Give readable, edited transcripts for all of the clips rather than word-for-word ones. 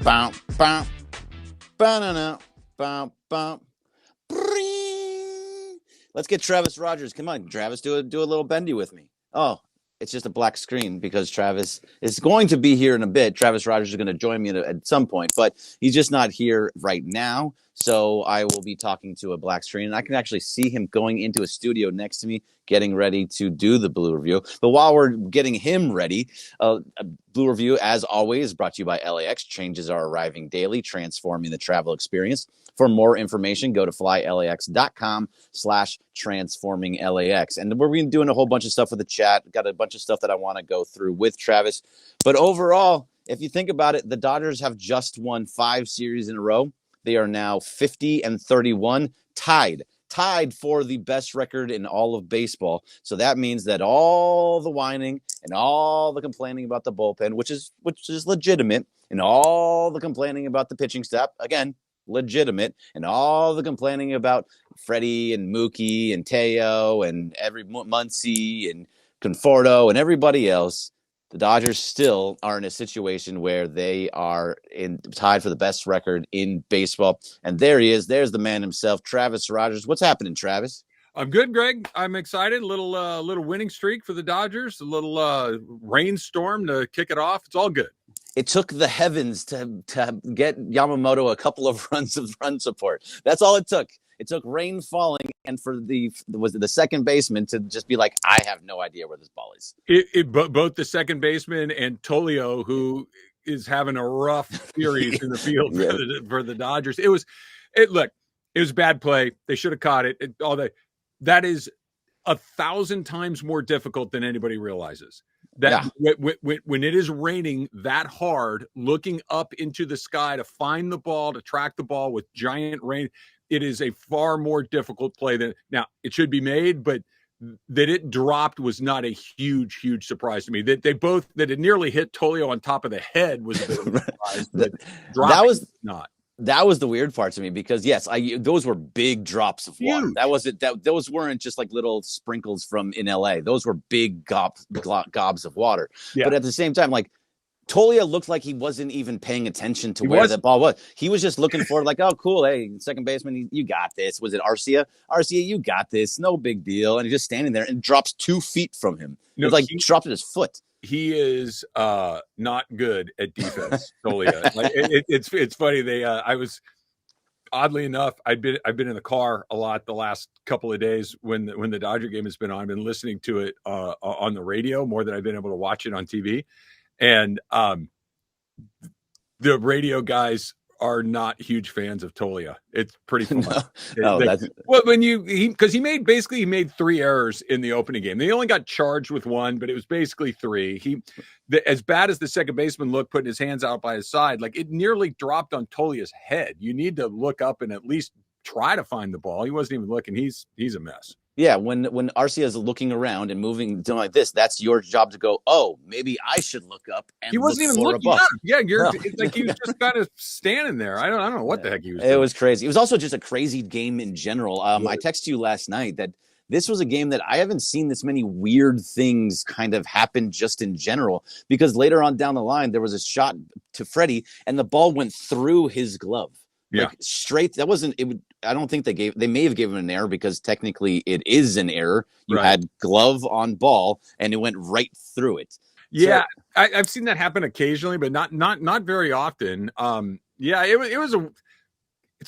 Bum, bum, ba-na-na, bum, bum. Bring. Let's get Travis Rodgers. Come on, Travis, do a little bendy with me. Oh, it's just a black screen because Travis is going to be here in a bit. Travis Rodgers is going to join me at some point, but he's just not here right now. So I will be talking to a black screen, and I can actually see him going into a studio next to me, getting ready to do the Blue Review. But while we're getting him ready, a Blue Review, as always, brought to you by LAX. Changes are arriving daily, transforming the travel experience. For more information, go to flylax.com/transforminglax. And we're going to be doing a whole bunch of stuff with the chat. Got a bunch of stuff that I want to go through with Travis. But overall, if you think about it, the Dodgers have just won 5 series in a row. They are now 50-31, tied for the best record in all of baseball. So that means that all the whining and all the complaining about the bullpen, which is legitimate, and all the complaining about the pitching staff, again, legitimate, and all the complaining about Freddie and Mookie and Teo and every Muncy and Conforto and everybody else, the Dodgers still are in a situation where they are tied for the best record in baseball. And there he is. There's the man himself, Travis Rodgers. What's happening, Travis? I'm good, Greg. I'm excited. Little winning streak for the Dodgers. A little rainstorm to kick it off. It's all good. It took the heavens to get Yamamoto a couple of runs of run support. That's all it took. It took rain falling and for the second baseman to just be like, I have no idea where this ball is. Both the second baseman and Tolio, who is having a rough series in the field for the Dodgers. It was bad play. They should have caught it. That is 1,000 times more difficult than anybody realizes. When it is raining that hard, looking up into the sky to find the ball, to track the ball with giant rain, it is a far more difficult play than now. It should be made, but that it dropped was not a huge surprise to me. That it nearly hit Tolio on top of the head was a bit of a surprise. That was the weird part to me because yes, those were big drops of water. Huge. Those weren't just like little sprinkles from in LA. Those were big gobs of water. Yeah. But at the same time, like Tolio looked like he wasn't even paying attention to where the ball was. He was just looking for like, oh, cool. Hey, second baseman, you got this. Was it Arcia? Arcia, you got this. No big deal. And he's just standing there and drops 2 feet from him. No, he dropped at his foot. He is not good at defense, Tolio. It's funny. I was oddly enough, I've been in the car a lot the last couple of days when the Dodger game has been on. I've been listening to it on the radio more than I've been able to watch it on TV. And the radio guys are not huge fans of Tolio. It's pretty fun. Because he made 3 errors in the opening game. They only got charged with 1, but it was basically 3. As bad as the second baseman looked, putting his hands out by his side, like it nearly dropped on Tolio's head. You need to look up and at least try to find the ball. He wasn't even looking. He's a mess. Yeah, when Arcia is looking around and moving doing like this, that's your job to go, oh, maybe I should look up. And he wasn't even looking up. Yeah, it's like he was just kind of standing there. I don't know what the heck he was doing. It was crazy. It was also just a crazy game in general. I texted you last night that this was a game that I haven't seen this many weird things kind of happen just in general, because later on down the line, there was a shot to Freddie and the ball went through his glove. Yeah. Like straight. That wasn't it. I don't think they may have given an error because technically it is an error. You had glove on ball and it went right through it. Yeah. So, I've seen that happen occasionally, but not very often. It's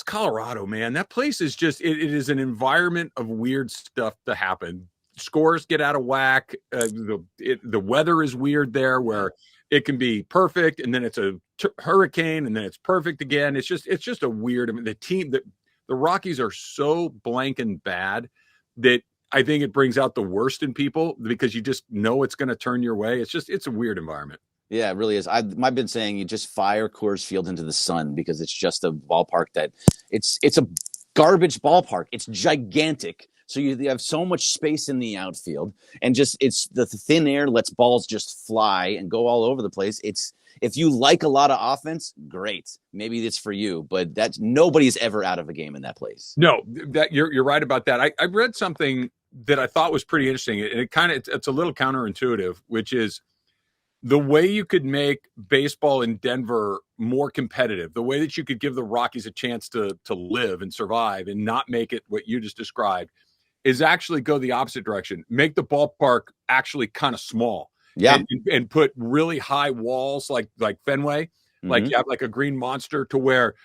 Colorado, man. That place is just, it is an environment of weird stuff to happen. Scores get out of whack. The weather is weird there where it can be perfect and then it's a hurricane and then it's perfect again. It's just a weird, the Rockies are so blank and bad that I think it brings out the worst in people because you just know it's going to turn your way. It's a weird environment. Yeah, it really is. I've been saying you just fire Coors Field into the sun because it's just a ballpark that it's a garbage ballpark. It's gigantic. So you have so much space in the outfield and just it's the thin air lets balls just fly and go all over the place. If you like a lot of offense, great. Maybe it's for you, but nobody's ever out of a game in that place. No, that you're right about that. I read something that I thought was pretty interesting. And it's a little counterintuitive, which is the way you could make baseball in Denver more competitive, the way that you could give the Rockies a chance to live and survive and not make it what you just described, is actually go the opposite direction. Make the ballpark actually kind of small. Yeah. And put really high walls like Fenway, like you have like a green monster, to where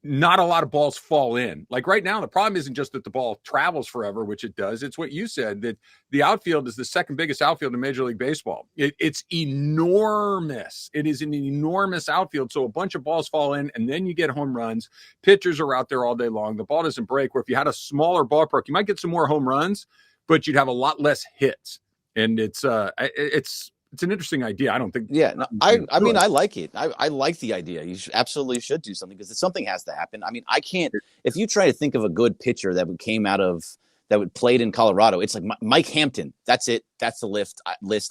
not a lot of balls fall in. Like right now, the problem isn't just that the ball travels forever, which it does. It's what you said, that the outfield is the second biggest outfield in Major League Baseball. It's enormous. It is an enormous outfield. So a bunch of balls fall in, and then you get home runs. Pitchers are out there all day long. The ball doesn't break. Where if you had a smaller ballpark, you might get some more home runs, but you'd have a lot less hits. And it's an interesting idea. I don't think. Yeah, no, I mean, I like it. I like the idea. You absolutely should do something, because something has to happen. I mean, I can't. If you try to think of a good pitcher that would played in Colorado, it's like Mike Hampton. That's it. That's the list.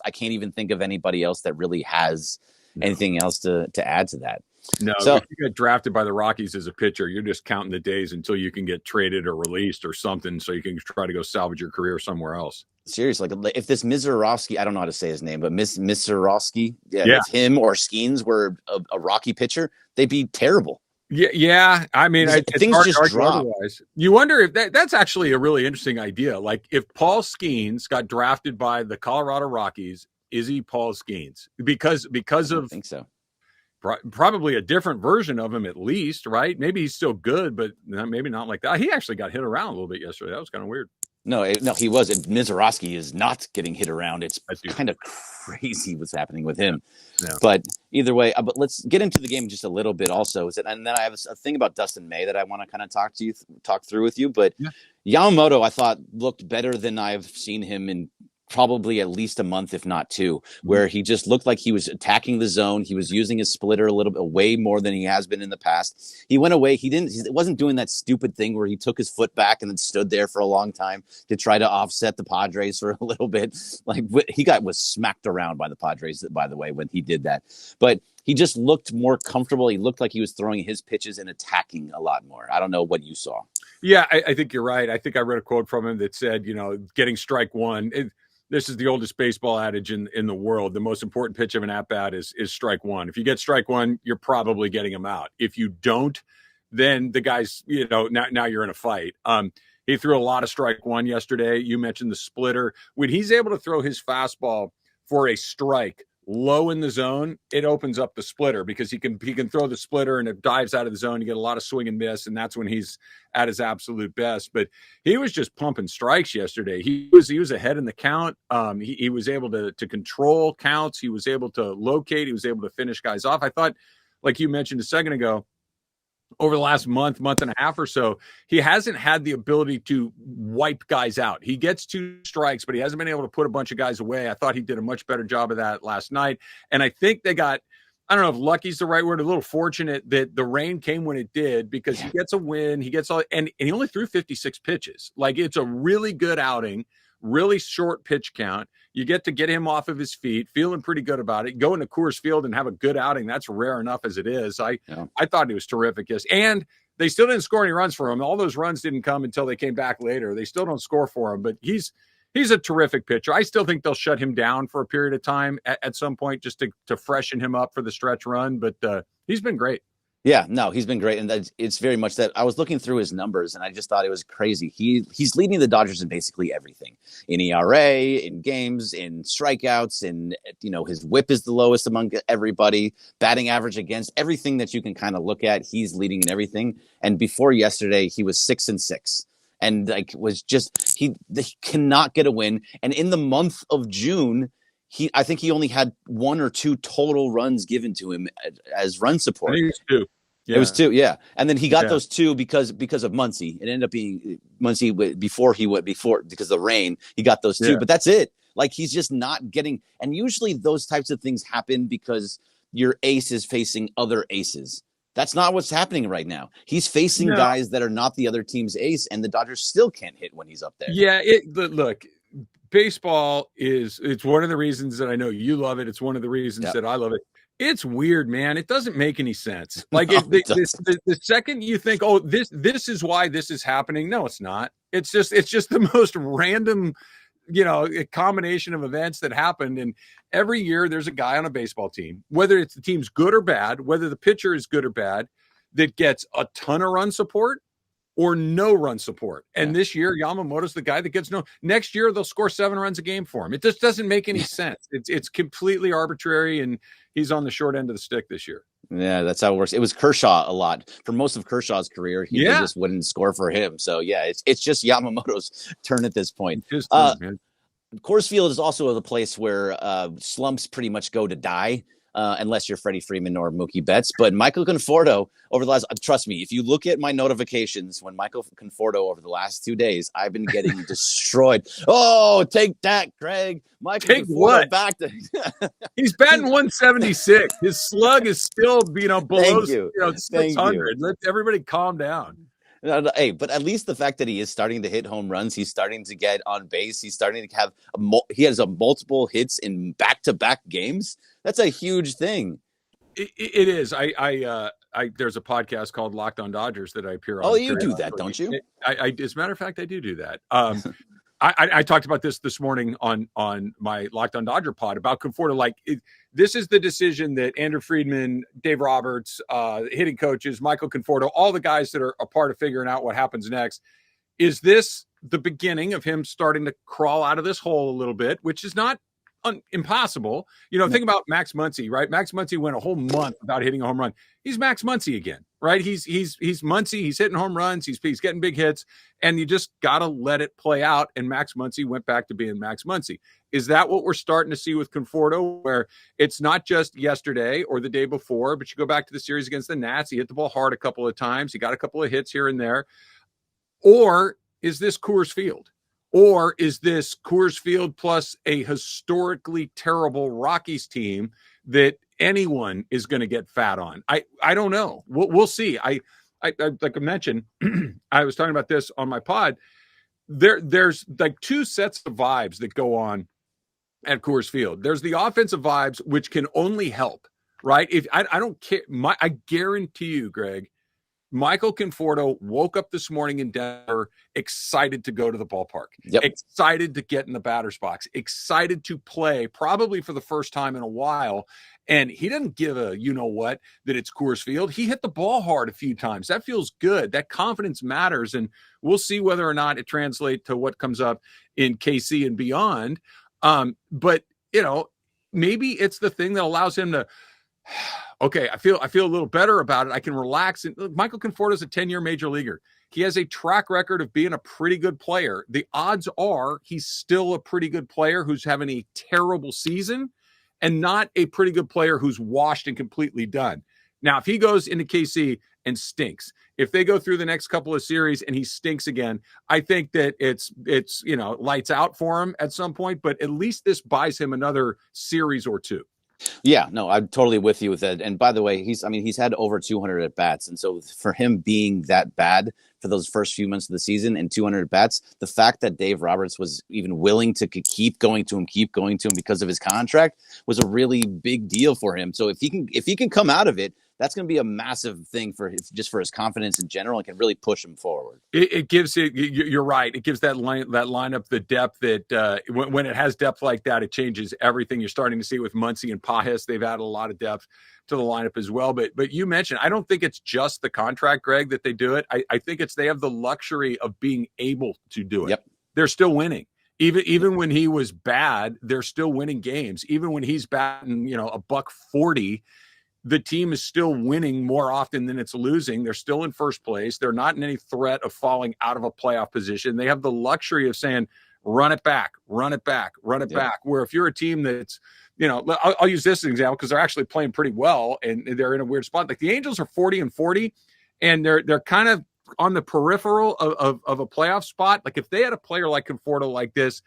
I can't even think of anybody else that really has anything else to add to that. No, so, if you get drafted by the Rockies as a pitcher, you're just counting the days until you can get traded or released or something, so you can try to go salvage your career somewhere else. Seriously, like if this Mizurovsky, I don't know how to say his name, but Mizurovsky, if him or Skeens were a Rocky pitcher, they'd be terrible. Yeah. I mean, things just drop. Otherwise. You wonder if that's actually a really interesting idea. Like if Paul Skeens got drafted by the Colorado Rockies, is he Paul Skeens? Because of, I think so. Probably a different version of him, at least, right? Maybe he's still good, but maybe not like that. He actually got hit around a little bit yesterday. That was kind of weird. No, he was. Mizurovsky is not getting hit around. It's kind of crazy what's happening with him. Yeah. But either way, but let's get into the game just a little bit also. And then I have a thing about Dustin May that I want to kind of talk through with you. But Yamamoto, I thought, looked better than I've seen him in probably at least a month, if not two, where he just looked like he was attacking the zone. He was using his splitter a little bit, way more than he has been in the past. He went away. He wasn't doing that stupid thing where he took his foot back and then stood there for a long time to try to offset the Padres for a little bit. Like was smacked around by the Padres, by the way, when he did that. But he just looked more comfortable. He looked like he was throwing his pitches and attacking a lot more. I don't know what you saw. Yeah, I think you're right. I think I read a quote from him that said, getting strike one, this is the oldest baseball adage in the world. The most important pitch of an at-bat is strike one. If you get strike one, you're probably getting him out. If you don't, then the guy's, now you're in a fight. He threw a lot of strike one yesterday. You mentioned the splitter. When he's able to throw his fastball for a strike low in the zone, it opens up the splitter, because he can throw the splitter and it dives out of the zone. You get a lot of swing and miss, and that's when he's at his absolute best. But he was just pumping strikes yesterday. He was ahead in the count. He was able to control counts. He was able to locate. He was able to finish guys off. I thought, like you mentioned a second ago, over the last month and a half or so, he hasn't had the ability to wipe guys out. He gets 2 strikes, but he hasn't been able to put a bunch of guys away. I thought he did a much better job of that last night. And I think they got, I don't know if lucky's the right word, a little fortunate that the rain came when it did, because he gets a win. He gets all, and he only threw 56 pitches. Like, it's a really good outing, really short pitch count. You get to get him off of his feet, feeling pretty good about it. Go into Coors Field and have a good outing. That's rare enough as it is. I thought he was terrific. Yes. And they still didn't score any runs for him. All those runs didn't come until they came back later. They still don't score for him, but he's a terrific pitcher. I still think they'll shut him down for a period of time at some point, just to freshen him up for the stretch run. But he's been great. Yeah, no, he's been great. And it's very much that. I was looking through his numbers and I just thought it was crazy. He's leading the Dodgers in basically everything, in ERA, in games, in strikeouts, and his whip is the lowest among everybody, batting average against, everything that you can kind of look at. He's leading in everything. And before yesterday, he was 6-6. And he cannot get a win. And in the month of June, I think he only had 1 or 2 total runs given to him as run support. I think it was 2. Yeah. It was 2, yeah. And then he got those 2 because of Muncy. It ended up being Muncy before because of the rain. He got those 2, but that's it. Like, he's just not getting. And usually those types of things happen because your ace is facing other aces. That's not what's happening right now. He's facing guys that are not the other team's ace, and the Dodgers still can't hit when he's up there. Yeah, look. Baseball it's one of the reasons that I know you love it. It's one of the reasons that I love it. It's weird, man. It doesn't make any sense. Like, the second you think, oh, this is why this is happening. No, it's not. It's just the most random a combination of events that happened. And every year there's a guy on a baseball team, whether it's the team's good or bad, whether the pitcher is good or bad, that gets a ton of run support or no run support. And this year, Yamamoto's the guy that gets no. Next year, they'll score 7 runs a game for him. It just doesn't make any sense. It's completely arbitrary, and he's on the short end of the stick this year. Yeah, that's how it works. It was Kershaw a lot. For most of Kershaw's career, he just wouldn't score for him. So, yeah, it's just Yamamoto's turn at this point. Coors Field is also the place where slumps pretty much go to die. Unless you're Freddie Freeman or Mookie Betts. But Michael Conforto over the last, trust me, if you look at my notifications when Michael Conforto over the last 2 days, I've been getting destroyed. Oh, take that, Craig. Michael take Conforto what? Back to He's batting 176. His slug is still, below 600. Let everybody calm down. Hey, but at least the fact that he is starting to hit home runs, he's starting to get on base, he's starting to have he has multiple hits in back-to-back games. That's a huge thing. It is. I there's a podcast called Locked on Dodgers that I appear on. Oh, you do that, don't you? I as a matter of fact, I do that. I talked about this morning on my Locked on Dodger pod about Conforto. This is the decision that Andrew Friedman, Dave Roberts, hitting coaches, Michael Conforto, all the guys that are a part of figuring out what happens next. Is this the beginning of him starting to crawl out of this hole a little bit, which is not impossible? Think about Max Muncy, right? Max Muncy went a whole month without hitting a home run. He's Max Muncy again, right? He's Muncy. He's hitting home runs. He's getting big hits, and you just got to let it play out. And Max Muncy went back to being Max Muncy. Is that what we're starting to see with Conforto, where it's not just yesterday or the day before, but you go back to the series against the Nats, he hit the ball hard a couple of times. He got a couple of hits here and there. Or is this Coors Field? Or is this Coors Field plus a historically terrible Rockies team that anyone is going to get fat on? I don't know. We'll see. I like I mentioned, I was talking about this on my pod. There's like 2 sets of vibes that go on at Coors Field. There's the offensive vibes, which can only help, right? If I don't care, I guarantee you, Greg, Michael Conforto woke up this morning in Denver excited to go to the ballpark, excited to get in the batter's box, excited to play probably for the first time in a while. And he didn't give a that it's Coors Field. He hit the ball hard a few times. That feels good. That confidence matters. And we'll see whether or not it translates to what comes up in KC and beyond. But maybe it's the thing that allows him to okay, I feel a little better about it. I can relax. And look, Michael Conforto is a 10-year major leaguer. He has a track record of being a pretty good player. The odds are he's still a pretty good player who's having a terrible season and not a pretty good player who's washed and completely done. Now, if he goes into KC and stinks, if they go through the next couple of series and he stinks again, I think that it's lights out for him at some point, but at least this buys him another series or 2. Yeah, no, I'm totally with you with that. And by the way, he's had over 200 at bats. And so for him being that bad for those first few months of the season and 200 at bats, the fact that Dave Roberts was even willing to keep going to him because of his contract was a really big deal for him. So if he can come out of it, that's going to be a massive thing for his confidence in general and can really push him forward. It gives it. You're right. It gives that lineup the depth that when it has depth like that, it changes everything. You're starting to see with Muncy and Pajes. They've added a lot of depth to the lineup as well. But you mentioned, I don't think it's just the contract, Greg, that they do it. I think they have the luxury of being able to do it. Yep. They're still winning. Even when he was bad, they're still winning games. Even when he's batting, $140. The team is still winning more often than it's losing. They're still in first place. They're not in any threat of falling out of a playoff position. They have the luxury of saying, run it back. Where if you're a team that's, I'll use this as an example because they're actually playing pretty well and they're in a weird spot. Like the Angels are 40-40 and they're kind of on the peripheral of a playoff spot. Like if they had a player like Conforto like this,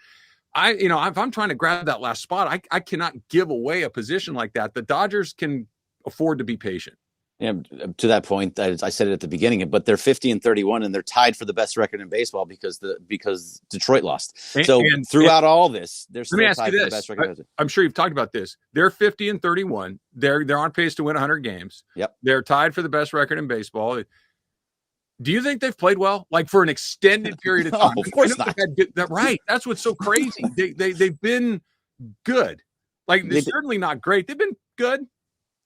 if I'm trying to grab that last spot, I cannot give away a position like that. The Dodgers can afford to be patient. Yeah, to that point, I said it at the beginning, but they're 50-31 and they're tied for the best record in baseball because Detroit lost. And throughout all this, they're still tied for the best record. I'm sure you've talked about this. They're 50-31. They're on pace to win 100 games. Yep. They're tied for the best record in baseball. Do you think they've played well, like for an extended period of time? No, of course not. Right. That's what's so crazy. They've been good. Like they're certainly not great. They've been good,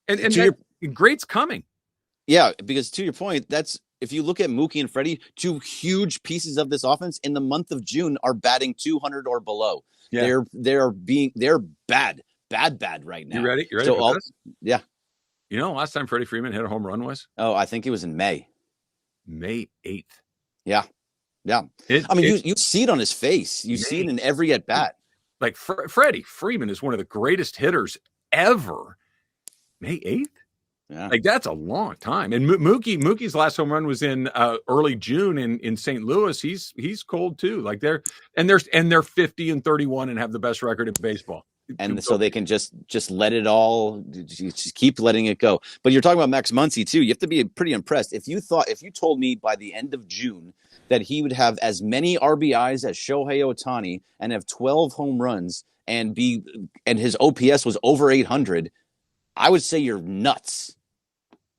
and great's coming. Yeah, because to your point, that's if you look at Mookie and Freddie, two huge pieces of this offense in the month of June are batting 200 or below. Yeah. They're bad right now. You ready? So yeah. You know, last time Freddie Freeman hit a home run was? Oh, I think it was in May 8th. Yeah. You see it on his face. You see it in every at bat. Like Freddie Freeman is one of the greatest hitters ever. May 8th. Yeah. Like that's a long time. And Mookie's last home run was in early June in St. Louis. He's cold too. Like they're 50 and 31 and have the best record in baseball. And so they can just let it all, just keep letting it go. But you're talking about Max Muncy too. You have to be pretty impressed. If you told me by the end of June that he would have as many RBIs as Shohei Ohtani and have 12 home runs and his OPS was over 800, I would say you're nuts.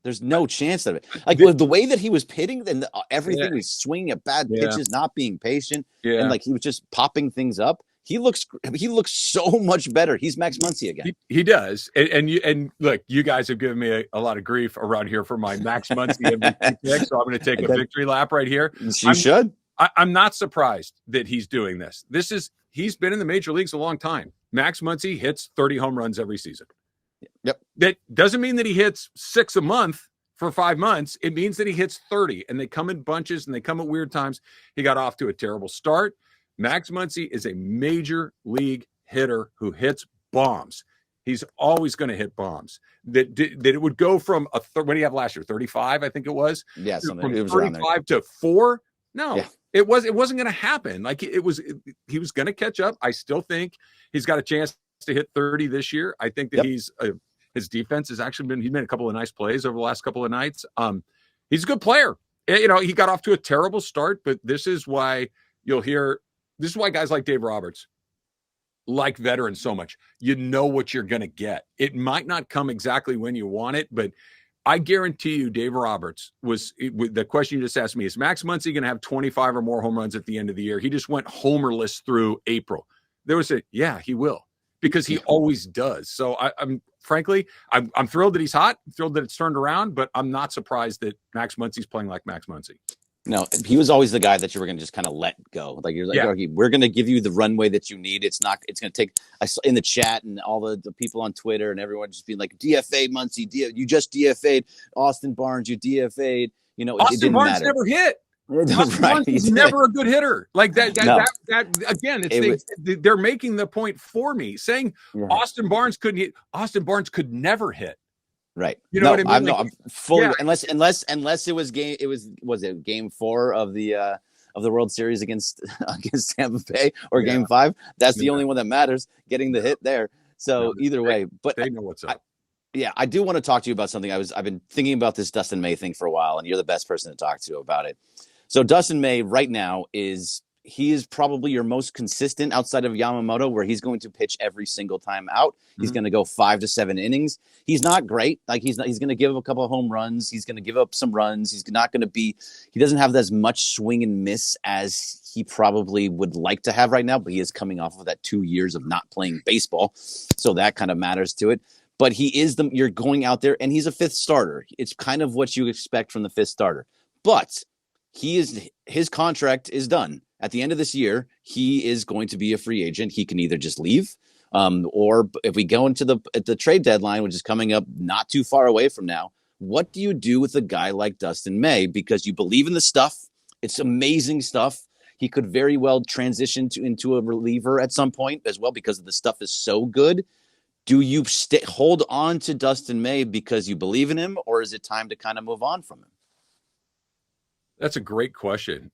There's no chance of it. Like the way that he was hitting and everything was swinging at bad pitches, not being patient, and like he was just popping things up. He looks so much better. He's Max Muncy again. He does. And look, you guys have given me a lot of grief around here for my Max Muncy MVP pick, so I'm going to take a victory lap right here. You should. I'm not surprised that he's doing this. He's been in the major leagues a long time. Max Muncy hits 30 home runs every season. Yep. That doesn't mean that he hits 6 a month for 5 months. It means that he hits 30, and they come in bunches and they come at weird times. He got off to a terrible start. Max Muncy is a major league hitter who hits bombs. He's always going to hit bombs. That it would go from what do you have last year? 35, I think it was. Yeah, something. From it was 35 to 4. No, it wasn't going to happen. Like he was going to catch up. I still think he's got a chance to hit 30 this year. I think that his defense has actually he's made a couple of nice plays over the last couple of nights. He's a good player. You know, he got off to a terrible start, but this is why guys like Dave Roberts like veterans so much. You know what you're going to get. It might not come exactly when you want it, but I guarantee you Dave Roberts the question you just asked me, is Max Muncy going to have 25 or more home runs at the end of the year? He just went homerless through April. There was he will, because he always does. So I'm thrilled that he's hot. I'm thrilled that it's turned around, but I'm not surprised that Max Muncy's playing like Max Muncy. No, he was always the guy that you were going to just kind of let go. Like you're like, okay, we're going to give you the runway that you need. It's going to take. I saw in the chat and all the people on Twitter and everyone just being like, DFA Muncy, you just DFA'd Austin Barnes, you DFA'd. You know, Austin Barnes never hit. Austin Barnes is never a good hitter. Like that again, they're making the point for me, saying Austin Barnes couldn't hit. Austin Barnes could never hit. Right. You know what I mean? I'm fully unless it was game 4 of the World Series against Tampa Bay or game 5. That's the only one that matters, getting the hit there. So either way, but they know what's up. I do want to talk to you about something. I've been thinking about this Dustin May thing for a while, and you're the best person to talk to about it. So Dustin May right now is probably your most consistent outside of Yamamoto, where he's going to pitch every single time out. He's going to go 5 to 7 innings. He's not great. Like he's going to give up a couple of home runs. He's going to give up some runs. He doesn't have as much swing and miss as he probably would like to have right now, but he is coming off of that 2 years of not playing baseball. So that kind of matters to it. But you're going out there and he's a 5th starter. It's kind of what you expect from the 5th starter, but his contract is done. At the end of this year, he is going to be a free agent. He can either just leave, or if we go into the trade deadline, which is coming up not too far away from now, what do you do with a guy like Dustin May? Because you believe in the stuff. It's amazing stuff. He could very well transition into a reliever at some point as well, because the stuff is so good. Do you hold on to Dustin May because you believe in him, or is it time to kind of move on from him? That's a great question.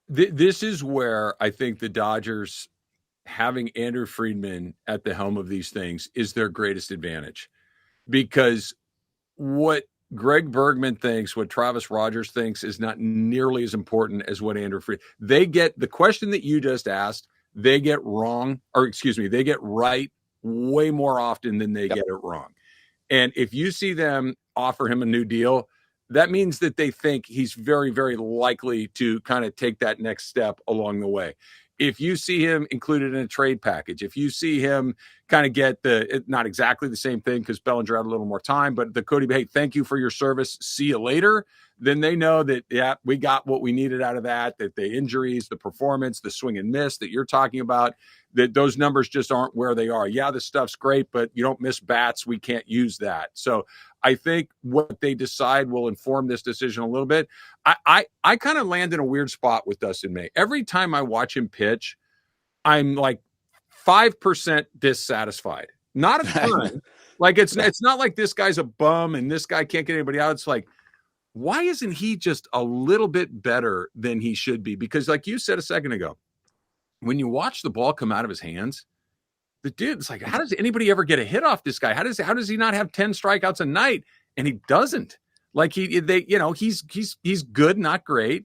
This is where I think the Dodgers having Andrew Friedman at the helm of these things is their greatest advantage, because what Greg Bergman thinks, what Travis Rodgers thinks is not nearly as important as what Andrew Friedman. They get the question that you just asked, they get right way more often than they get it wrong. And if you see them offer him a new deal, that means that they think he's very, very likely to kind of take that next step along the way. If you see him included in a trade package, if you see him kind of get not exactly the same thing because Bellinger had a little more time, but the Cody, hey, thank you for your service, see you later, then they know that, yeah, we got what we needed out of that the injuries, the performance, the swing and miss that you're talking about, that those numbers just aren't where they are. Yeah, this stuff's great, but you don't miss bats. We can't use that. So I think what they decide will inform this decision a little bit. I kind of land in a weird spot with Dustin May. Every time I watch him pitch, I'm like 5% dissatisfied. Not a ton. Like it's not like this guy's a bum and this guy can't get anybody out. It's like, why isn't he just a little bit better than he should be? Because like you said a second ago, when you watch the ball come out of his hands, the dude's like, how does anybody ever get a hit off this guy? How does he not have 10 strikeouts a night? And he doesn't. Like he's good, not great.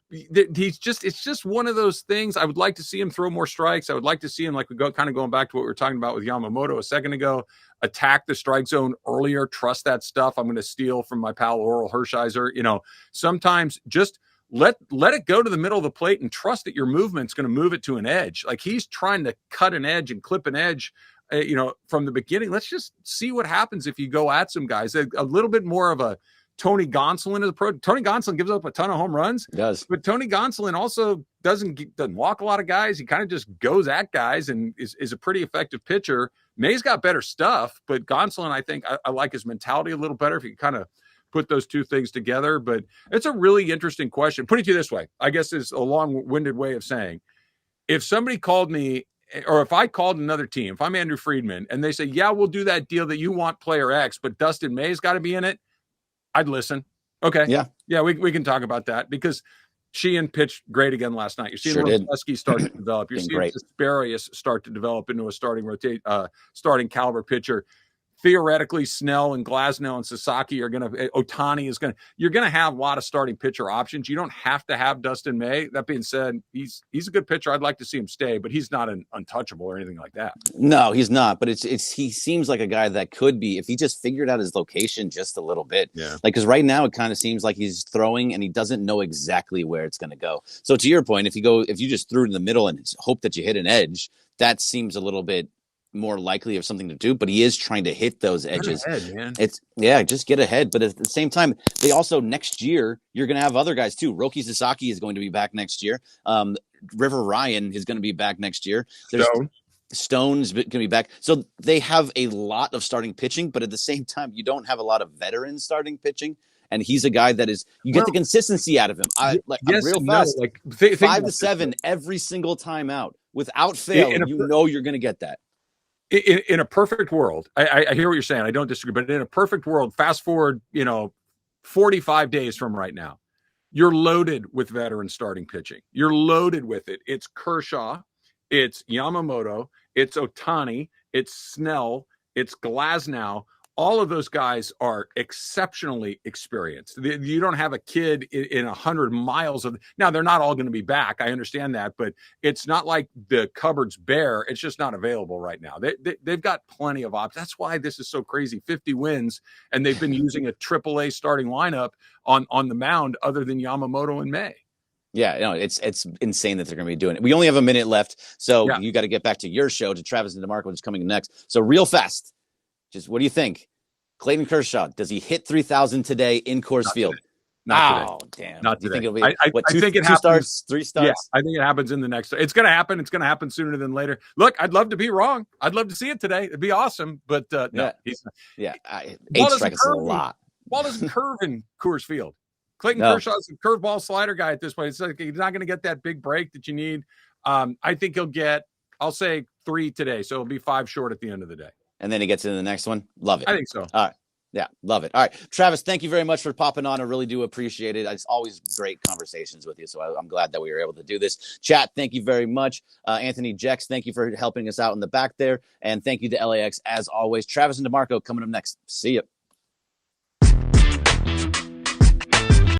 It's just one of those things. I would like to see him throw more strikes. I would like to see him, like going back to what we were talking about with Yamamoto a second ago, attack the strike zone earlier, trust that stuff. I'm going to steal from my pal Oral Hershiser. Sometimes just let it go to the middle of the plate and trust that your movement's going to move it to an edge. Like he's trying to cut an edge and clip an edge, from the beginning. Let's just see what happens if you go at some guys. A little bit more of a Tony Gonsolin is a pro. Tony Gonsolin gives up a ton of home runs. He does. But Tony Gonsolin also doesn't walk a lot of guys. He kind of just goes at guys and is a pretty effective pitcher. May's got better stuff, but Gonsolin, I think I like his mentality a little better if you kind of put those two things together. But it's a really interesting question. Put it to you this way, I guess is a long-winded way of saying, if somebody called me, or if I called another team, if I'm Andrew Friedman, and they say, yeah, we'll do that deal that you want player X, but Dustin May's got to be in it, I'd listen. Okay. Yeah, we can talk about that because Sheehan pitched great again last night. You're seeing Rosleski start to develop. You're seeing Asparius start to develop into a starting caliber pitcher. Theoretically, Snell and Glasnow and Sasaki are going to, Ohtani is going to, you're going to have a lot of starting pitcher options. You don't have to have Dustin May. That being said, he's a good pitcher. I'd like to see him stay, but he's not an untouchable or anything like that. No, he's not. But he seems like a guy that could be, if he just figured out his location just a little bit. Yeah. Like, because right now it kind of seems like he's throwing and he doesn't know exactly where it's going to go. So to your point, if you just threw it in the middle and hope that you hit an edge, that seems a little bit more likely of something to do, but he is trying to hit those edges. Just get ahead. But at the same time, they also next year you're going to have other guys too. Roki Sasaki is going to be back next year. River Ryan is going to be back next year. Stone's going to be back. So they have a lot of starting pitching, but at the same time, you don't have a lot of veterans starting pitching. And he's a guy that you get the consistency out of him. Real fast, 5 to 7 every single time out without fail. You're going to get that. In a perfect world, I hear what you're saying. I don't disagree, but in a perfect world, fast forward, 45 days from right now, you're loaded with veteran starting pitching. You're loaded with it. It's Kershaw, it's Yamamoto, it's Ohtani, it's Snell, it's Glasnow. All of those guys are exceptionally experienced. You don't have a kid in 100 miles of. Now, they're not all going to be back. I understand that, but it's not like the cupboard's bare. It's just not available right now. They've got plenty of options. That's why this is so crazy. 50 wins, and they've been using a AAA starting lineup on the mound other than Yamamoto and May. Yeah, no, it's insane that they're going to be doing it. We only have a minute left, so you got to get back to your show, to Travis and DeMarco, which is coming next. So real fast. Just what do you think? Clayton Kershaw, does he hit 3,000 today in Coors Field? Not today. Damn. Not do you today. think it'll be I think it happens, 2 starts, 3 starts? Yeah, I think it happens in the next. It's going to happen. It's going to happen sooner than later. Look, I'd love to be wrong. I'd love to see it today. It'd be awesome. But no, he's not. 8 strikes is a lot. Ball doesn't curve in Coors Field. Clayton Kershaw's a curveball slider guy at this point. It's like he's not going to get that big break that you need. I think he'll get, I'll say 3 today. So it'll be 5 short at the end of the day. And then he gets into the next one. Love it. I think so. All right. Yeah, love it. All right, Travis, thank you very much for popping on. I really do appreciate it. It's always great conversations with you, so I'm glad that we were able to do this. Chat, thank you very much. Anthony Jex, thank you for helping us out in the back there, and thank you to LAX as always. Travis and DeMarco coming up next. See you.